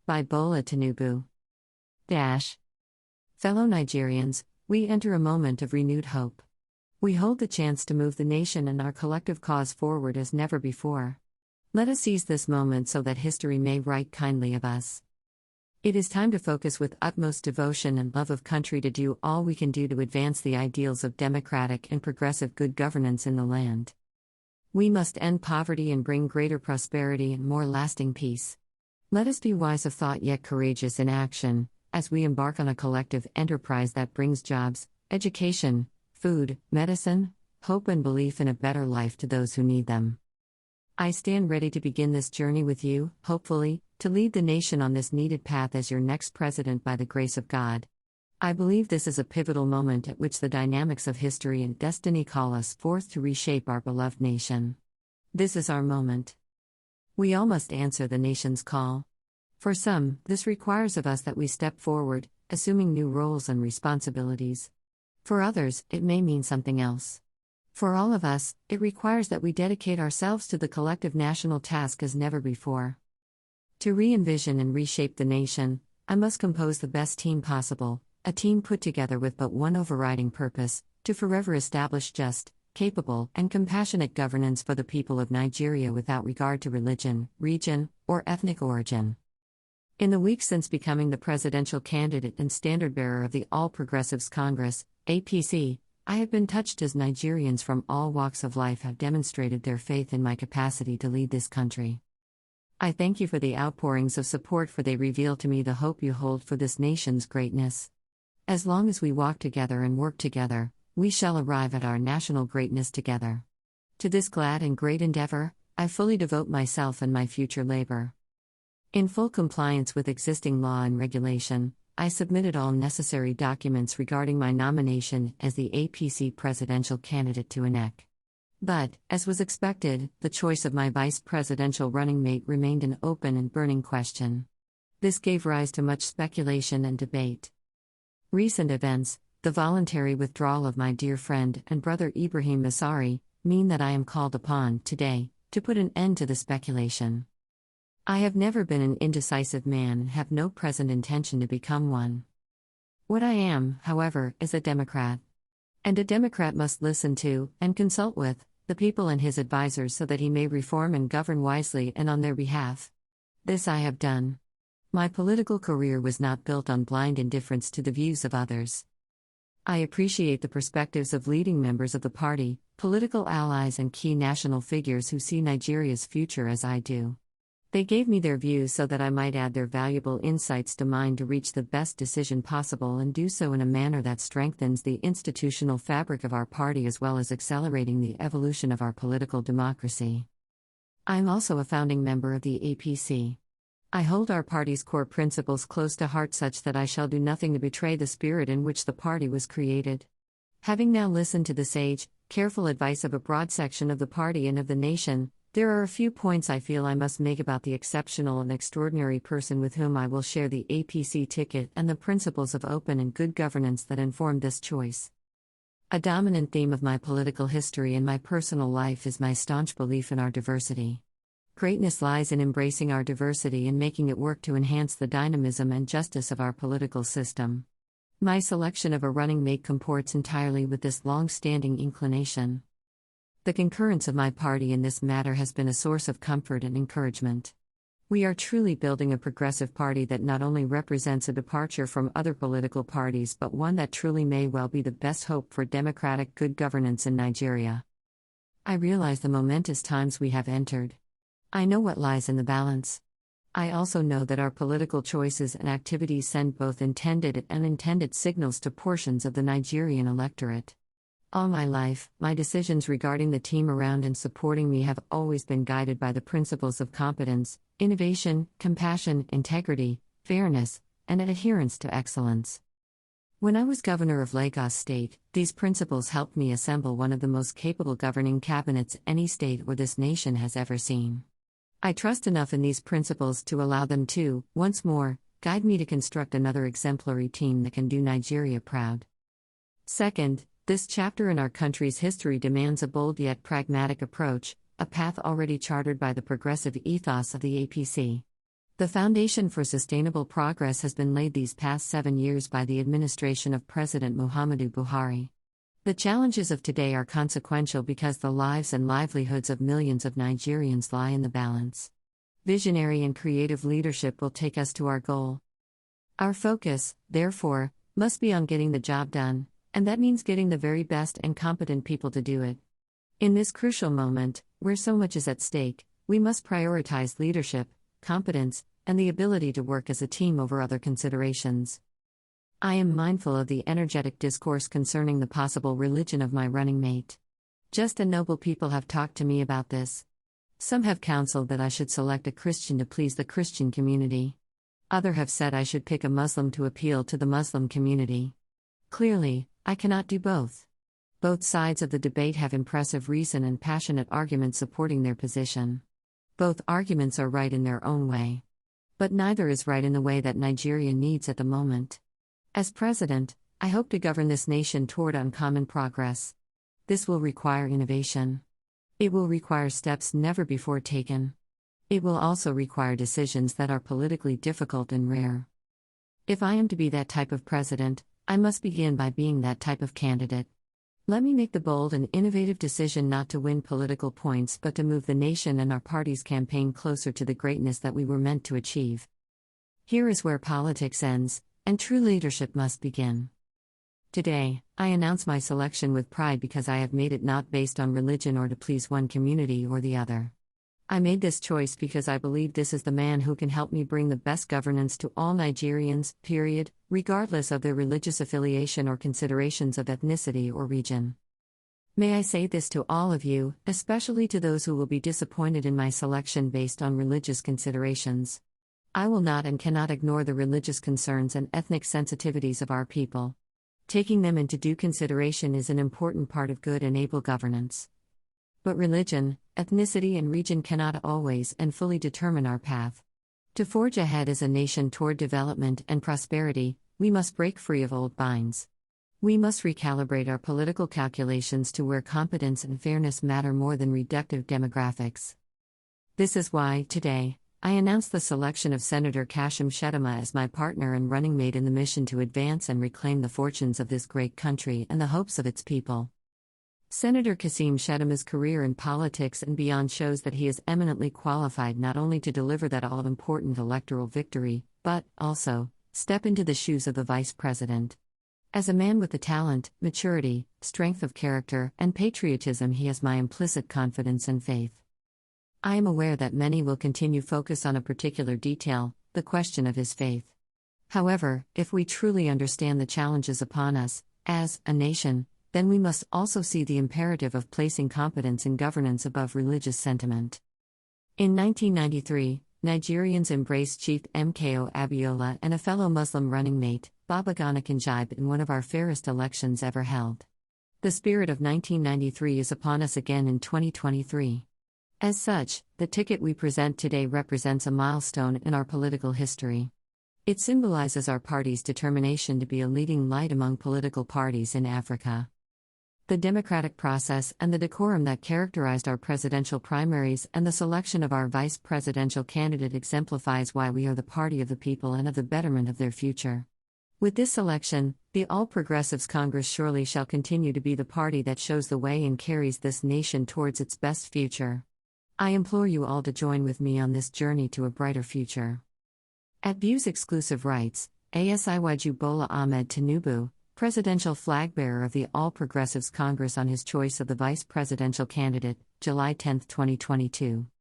By Bola Tinubu. Fellow Nigerians, we enter a moment of renewed hope. We hold the chance to move the nation and our collective cause forward as never before. Let us seize this moment so that history may write kindly of us. It is time to focus with utmost devotion and love of country to do all we can do to advance the ideals of democratic and progressive good governance in the land. We must end poverty and bring greater prosperity and more lasting peace. Let us be wise of thought yet courageous in action, as we embark on a collective enterprise that brings jobs, education, food, medicine, hope and belief in a better life to those who need them. I stand ready to begin this journey with you, hopefully, to lead the nation on this needed path as your next president by the grace of God. I believe this is a pivotal moment at which the dynamics of history and destiny call us forth to reshape our beloved nation. This is our moment. We all must answer the nation's call. For some, this requires of us that we step forward, assuming new roles and responsibilities. For others, it may mean something else. For all of us, it requires that we dedicate ourselves to the collective national task as never before. To re-envision and reshape the nation, I must compose the best team possible, a team put together with but one overriding purpose: to forever establish just, capable, and compassionate governance for the people of Nigeria without regard to religion, region, or ethnic origin. In the weeks since becoming the presidential candidate and standard-bearer of the All Progressives Congress, APC, I have been touched as Nigerians from all walks of life have demonstrated their faith in my capacity to lead this country. I thank you for the outpourings of support, for they reveal to me the hope you hold for this nation's greatness. As long as we walk together and work together, we shall arrive at our national greatness together. To this glad and great endeavor, I fully devote myself and my future labor. In full compliance with existing law and regulation, I submitted all necessary documents regarding my nomination as the APC presidential candidate to INEC. But, as was expected, the choice of my vice presidential running mate remained an open and burning question. This gave rise to much speculation and debate. Recent events, the voluntary withdrawal of my dear friend and brother Ibrahim Masari, mean that I am called upon, today, to put an end to the speculation. I have never been an indecisive man and have no present intention to become one. What I am, however, is a Democrat. And a Democrat must listen to, and consult with, the people and his advisors so that he may reform and govern wisely and on their behalf. This I have done. My political career was not built on blind indifference to the views of others. I appreciate the perspectives of leading members of the party, political allies and key national figures who see Nigeria's future as I do. They gave me their views so that I might add their valuable insights to mine to reach the best decision possible and do so in a manner that strengthens the institutional fabric of our party as well as accelerating the evolution of our political democracy. I am also a founding member of the APC. I hold our party's core principles close to heart such that I shall do nothing to betray the spirit in which the party was created. Having now listened to the sage, careful advice of a broad section of the party and of the nation, there are a few points I feel I must make about the exceptional and extraordinary person with whom I will share the APC ticket and the principles of open and good governance that informed this choice. A dominant theme of my political history and my personal life is my staunch belief in our diversity. Greatness lies in embracing our diversity and making it work to enhance the dynamism and justice of our political system. My selection of a running mate comports entirely with this long-standing inclination. The concurrence of my party in this matter has been a source of comfort and encouragement. We are truly building a progressive party that not only represents a departure from other political parties but one that truly may well be the best hope for democratic good governance in Nigeria. I realize the momentous times we have entered. I know what lies in the balance. I also know that our political choices and activities send both intended and unintended signals to portions of the Nigerian electorate. All my life, my decisions regarding the team around and supporting me have always been guided by the principles of competence, innovation, compassion, integrity, fairness, and an adherence to excellence. When I was governor of Lagos State, these principles helped me assemble one of the most capable governing cabinets any state or this nation has ever seen. I trust enough in these principles to allow them to, once more, guide me to construct another exemplary team that can do Nigeria proud. Second, this chapter in our country's history demands a bold yet pragmatic approach, a path already chartered by the progressive ethos of the APC. The foundation for sustainable progress has been laid these past 7 years by the administration of President Muhammadu Buhari. The challenges of today are consequential because the lives and livelihoods of millions of Nigerians lie in the balance. Visionary and creative leadership will take us to our goal. Our focus, therefore, must be on getting the job done, and that means getting the very best and competent people to do it. In this crucial moment, where so much is at stake, we must prioritize leadership, competence, and the ability to work as a team over other considerations. I am mindful of the energetic discourse concerning the possible religion of my running mate. Just and noble people have talked to me about this. Some have counseled that I should select a Christian to please the Christian community. Others have said I should pick a Muslim to appeal to the Muslim community. Clearly, I cannot do both. Both sides of the debate have impressive reason and passionate arguments supporting their position. Both arguments are right in their own way. But neither is right in the way that Nigeria needs at the moment. As president, I hope to govern this nation toward uncommon progress. This will require innovation. It will require steps never before taken. It will also require decisions that are politically difficult and rare. If I am to be that type of president, I must begin by being that type of candidate. Let me make the bold and innovative decision not to win political points but to move the nation and our party's campaign closer to the greatness that we were meant to achieve. Here is where politics ends, and true leadership must begin. Today, I announce my selection with pride because I have made it not based on religion or to please one community or the other. I made this choice because I believe this is the man who can help me bring the best governance to all Nigerians, period, regardless of their religious affiliation or considerations of ethnicity or region. May I say this to all of you, especially to those who will be disappointed in my selection based on religious considerations. I will not and cannot ignore the religious concerns and ethnic sensitivities of our people. Taking them into due consideration is an important part of good and able governance. But religion, ethnicity, and region cannot always and fully determine our path. To forge ahead as a nation toward development and prosperity, we must break free of old binds. We must recalibrate our political calculations to where competence and fairness matter more than reductive demographics. This is why, today, I announce the selection of Senator Kashim Shettima as my partner and running mate in the mission to advance and reclaim the fortunes of this great country and the hopes of its people. Senator Kashim Shettima's career in politics and beyond shows that he is eminently qualified not only to deliver that all-important electoral victory, but, also, step into the shoes of the Vice President. As a man with the talent, maturity, strength of character, and patriotism, he has my implicit confidence and faith. I am aware that many will continue focus on a particular detail, the question of his faith. However, if we truly understand the challenges upon us, as a nation, then we must also see the imperative of placing competence in governance above religious sentiment. In 1993, Nigerians embraced Chief MKO Abiola and a fellow Muslim running mate, Babagana Kanjaib, in one of our fairest elections ever held. The spirit of 1993 is upon us again in 2023. As such, the ticket we present today represents a milestone in our political history. It symbolizes our party's determination to be a leading light among political parties in Africa. The democratic process and the decorum that characterized our presidential primaries and the selection of our vice presidential candidate exemplifies why we are the party of the people and of the betterment of their future. With this selection, the All Progressives Congress surely shall continue to be the party that shows the way and carries this nation towards its best future. I implore you all to join with me on this journey to a brighter future. At View's exclusive rights, Asiwaju Bola Ahmed Tinubu, presidential flag bearer of the All Progressives Congress, on his choice of the vice presidential candidate, July 10, 2022.